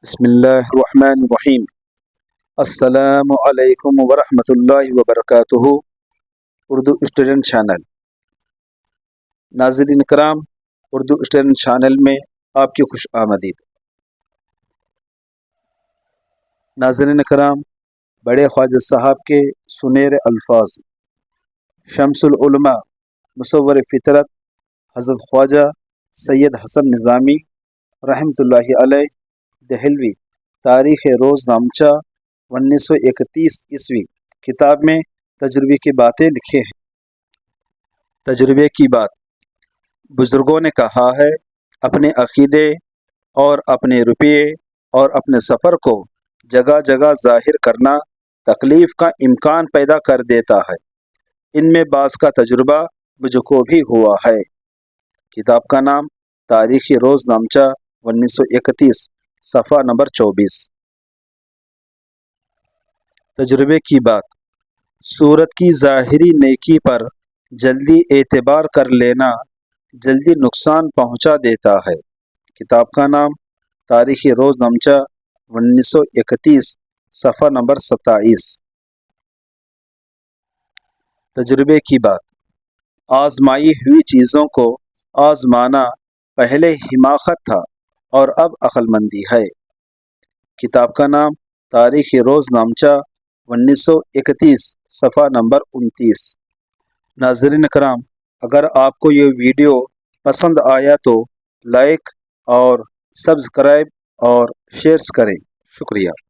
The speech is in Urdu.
بسم اللہ الرحمن الرحیم۔ السلام علیکم ورحمۃ اللہ وبرکاتہ۔ Urdu student channel. ناظرین کرام، اردو اسٹوڈنٹ چینل میں آپ کی خوش آمدید۔ ناظرین کرام، بڑے خواجہ صاحب کے سنہرے الفاظ، شمس العلماء مصور فطرت حضرت خواجہ سید حسن نظامی رحمۃ اللہ علیہ دہلوی تاریخ روز نامچہ 1931 عیسوی کتاب میں تجربے کی باتیں لکھے ہیں۔ تجربے کی بات، بزرگوں نے کہا ہے، اپنے عقیدے اور اپنے رویے اور اپنے سفر کو جگہ جگہ ظاہر کرنا تکلیف کا امکان پیدا کر دیتا ہے۔ ان میں بعض کا تجربہ مجھ کو بھی ہوا ہے۔ کتاب کا نام تاریخ روز نامچہ 1931، صفحہ نمبر 24۔ تجربے کی بات، صورت کی ظاہری نیکی پر جلدی اعتبار کر لینا جلدی نقصان پہنچا دیتا ہے۔ کتاب کا نام تاریخ روز نامچہ 1931، صفحہ نمبر 27۔ تجربے کی بات، آزمائی ہوئی چیزوں کو آزمانا پہلے حماقت تھا اور اب عقل مندی ہے۔ کتاب کا نام تاریخ روز نامچہ 1931، صفحہ نمبر 29۔ ناظرین کرام، اگر آپ کو یہ ویڈیو پسند آیا تو لائک اور سبسکرائب اور شیئرز کریں۔ شکریہ۔